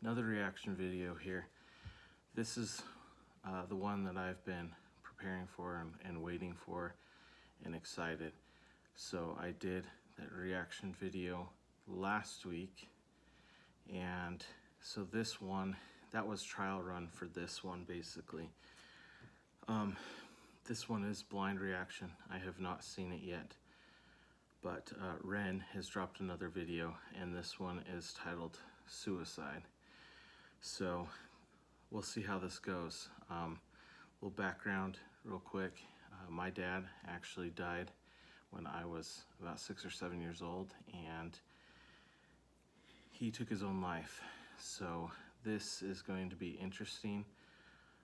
Another reaction video here. This is the one that I've been preparing for and waiting for and excited. So I did that reaction video last week, and so this one, that was trial run for this one basically. This one is blind reaction. I have not seen it yet, but Ren has dropped another video, and this one is titled Suicide. So we'll see how this goes. Little background real quick. My dad actually died when I was about 6 or 7 years old, and he took his own life. So this is going to be interesting.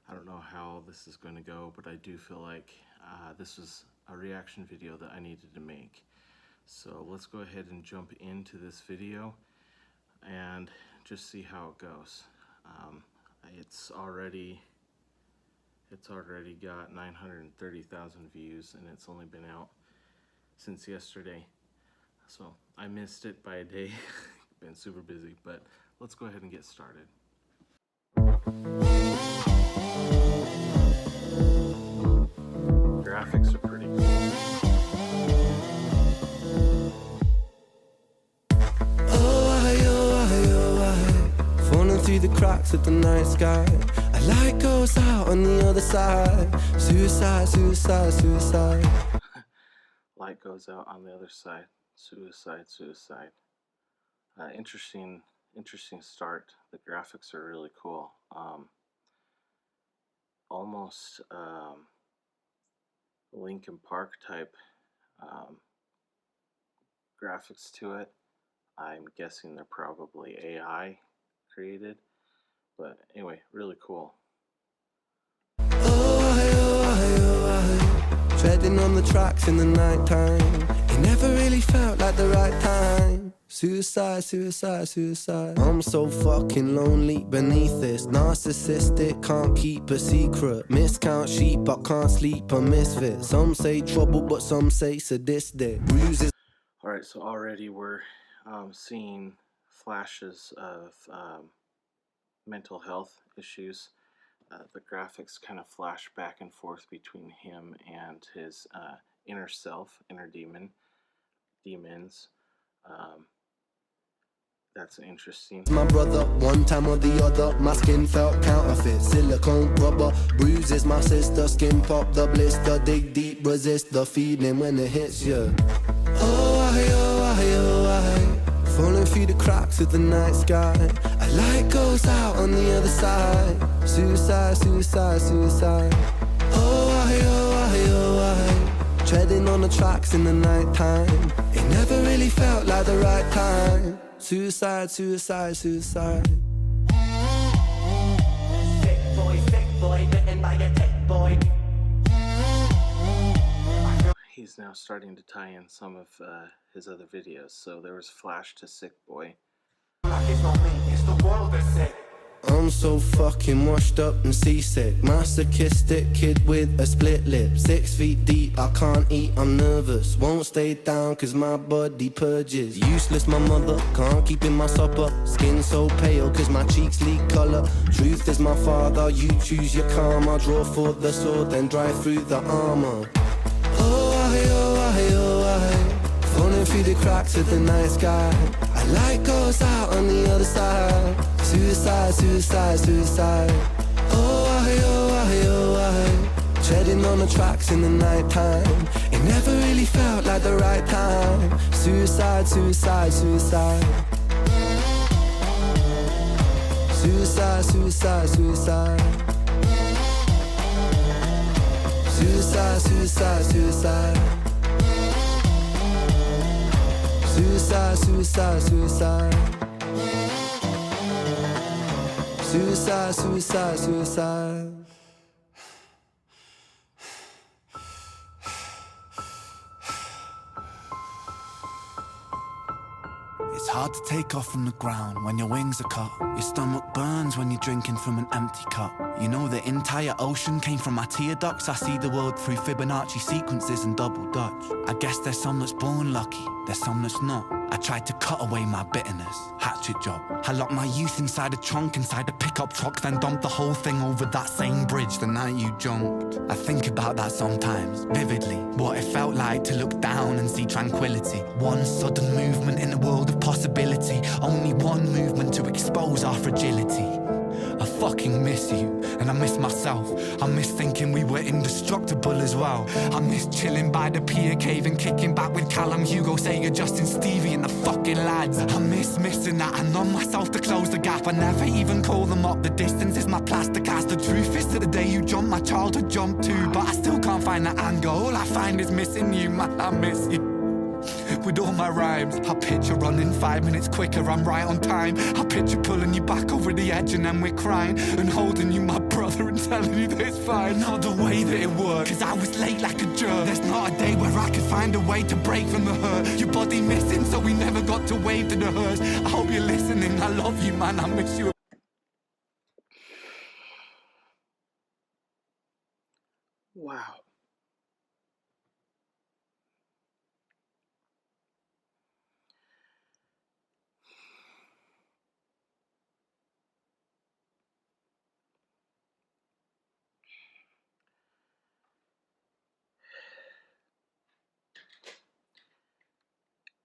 I don't know how this is going to go, but I do feel like this was a reaction video that I needed to make. So let's go ahead and jump into this video and just see how it goes. It's already got 930,000 views, and it's only been out since yesterday. So I missed it by a day. Been super busy, but let's go ahead and get started. Graphics are pretty cool. Falling through the cracks of the night sky, a light goes out on the other side. Suicide, suicide, suicide. Light goes out on the other side. Suicide, suicide. Interesting start. The graphics are really cool. Almost Linkin Park type graphics to it. I'm guessing they're probably AI created, but anyway, really cool. Treading on the tracks in the night time, it never really felt like the right time. Suicide, suicide, suicide. I'm so fucking lonely beneath this. Narcissistic, can't keep a secret. Miscount sheep, I can't sleep, a misfit. Some say trouble, but some say sadistic. Bruises. Alright, so already we're seeing flashes of mental health issues. The graphics kind of flash back and forth between him and his inner self, inner demons. That's interesting. My brother, one time or the other, my skin felt counterfeit. Silicone rubber bruises, my sister, skin pop the blister. Dig deep, resist the feeling when it hits you. Falling through the cracks of the night sky, a light goes out on the other side. Suicide, suicide, suicide. Treading on the tracks in the night time, it never really felt like the right time. Suicide, suicide, suicide. Sick boy, bitten by a tech boy. He's now starting to tie in some of his other videos. So there was Flash to Sick Boy. It's not me, it's the world that's sick. I'm so fucking washed up and seasick. Masochistic kid with a split lip. 6 feet deep, I can't eat, I'm nervous. Won't stay down cause my body purges. Useless my mother, can't keep in my supper. Skin so pale cause my cheeks leak colour. Truth is my father, you choose your karma. Draw for the sword, then drive through the armour. Falling through the cracks of the night sky, a light goes out on the other side. Suicide, suicide, suicide. Treading on the tracks in the night time, it never really felt like the right time. Suicide, suicide, suicide. Suicide, suicide, suicide. Suicide, suicide, suicide. Suicide, suicide, suicide. Suicide, suicide, suicide. It's hard to take off from the ground when your wings are cut. Your stomach burns when you're drinking from an empty cup. You know the entire ocean came from my tear ducts. I see the world through Fibonacci sequences and double Dutch. I guess there's some that's born lucky, there's some that's not. I tried to cut away my bitterness, hatchet job. I locked my youth inside a trunk, inside a pickup truck, then dumped the whole thing over that same bridge the night you jumped. I think about that sometimes, vividly, what it felt like to look down and see tranquility. One sudden movement in a world of possibility, only one movement to expose our fragility. I fucking miss you, and I miss myself. I miss thinking we were indestructible as well. I miss chilling by the pier cave and kicking back with Callum, Hugo, Sega, Justin, Stevie and the fucking lads. I miss missing that. I numb myself to close the gap. I never even call them up. The distance is my plastic ass. The truth is to the day you jumped, my childhood jumped too. But I still can't find that anger. All I find is missing you, man, I miss you. With all my rhymes, I picture running 5 minutes quicker, I'm right on time. I picture pulling you back over the edge and then we're crying, and holding you, my brother, and telling you that it's fine. Not the way that it worked, cause I was late like a jerk. There's not a day where I could find a way to break from the hurt. Your body missing, so we never got to wave to the hearse. I hope you're listening, I love you, man, I miss you. Wow.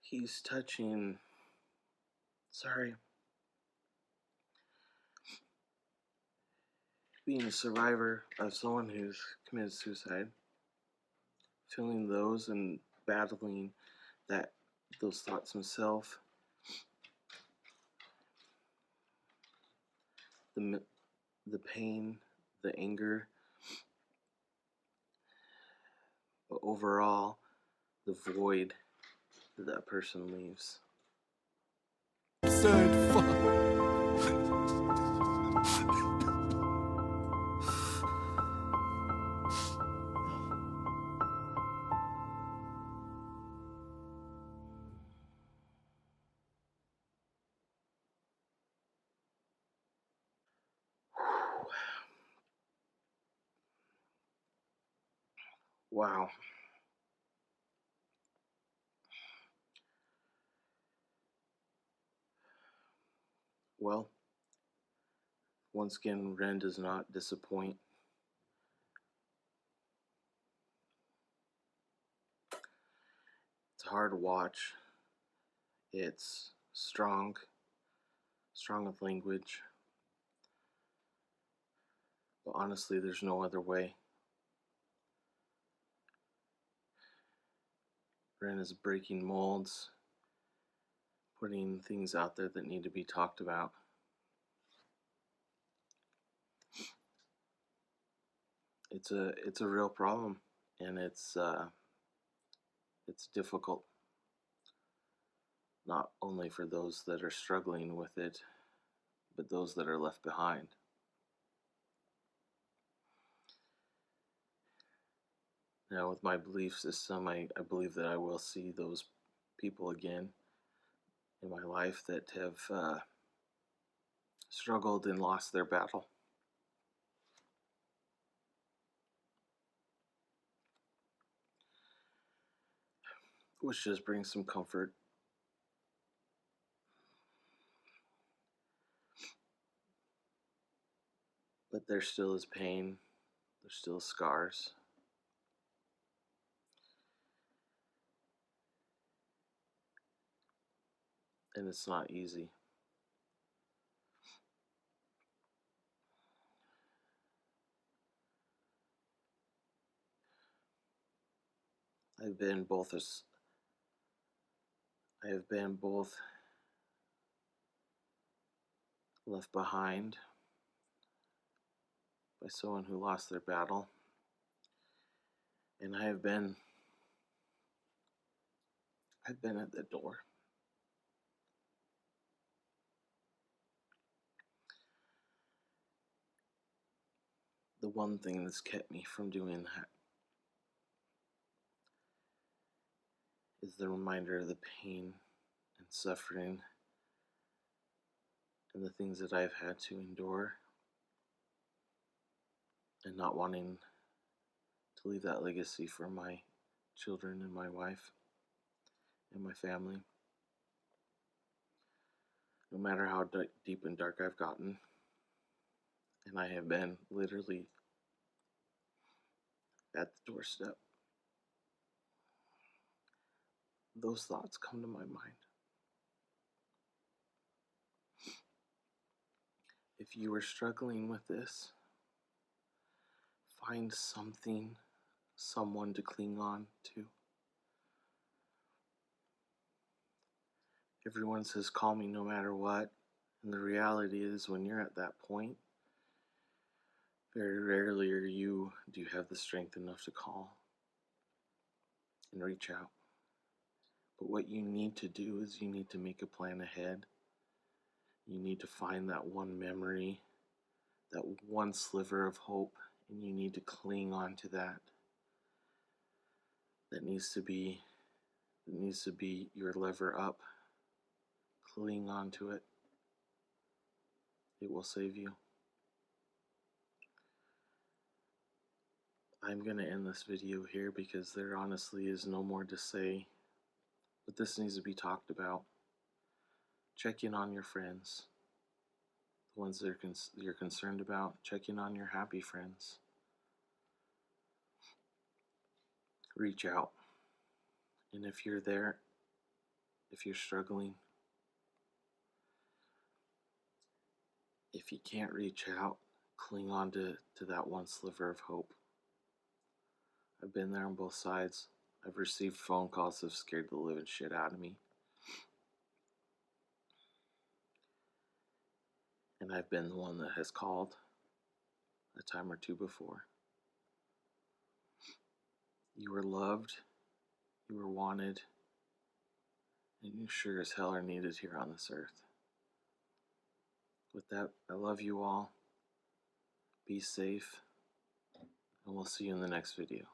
He's touching, sorry, being a survivor of someone who's committed suicide, feeling those and battling those thoughts himself, the pain, the anger, but overall, the void that person leaves. Absurd fuck. Wow. Well, once again, Ren does not disappoint. It's hard to watch. It's strong with language. But honestly, there's no other way. Ren is breaking molds, putting things out there that need to be talked about. It's a real problem, and it's difficult, not only for those that are struggling with it, but those that are left behind. Now, with my belief system, I believe that I will see those people again in my life that have struggled and lost their battle. Which just brings some comfort. But there still is pain, there's still scars. And it's not easy. I have been both left behind by someone who lost their battle, and I've been at the door. The one thing that's kept me from doing that is the reminder of the pain and suffering and the things that I've had to endure, and not wanting to leave that legacy for my children and my wife and my family. no matter how deep and dark I've gotten, and I have been literally at the doorstep, those thoughts come to my mind. If you are struggling with this, find something, someone to cling on to. Everyone says, call me no matter what. And the reality is, when you're at that point, very rarely do you have the strength enough to call and reach out. But what you need to do is you need to make a plan ahead. You need to find that one memory, that one sliver of hope, and you need to cling on to that. That needs to be your lever up. Cling on to it. It will save you. I'm going to end this video here because there honestly is no more to say. But this needs to be talked about. Check in on your friends. The ones that you're concerned about. Check in on your happy friends. Reach out. And if you're there, if you're struggling, if you can't reach out, cling on to that one sliver of hope. I've been there on both sides. I've received phone calls that have scared the living shit out of me. And I've been the one that has called a time or two before. You are loved, you are wanted, and you sure as hell are needed here on this earth. With that, I love you all. Be safe, and we'll see you in the next video.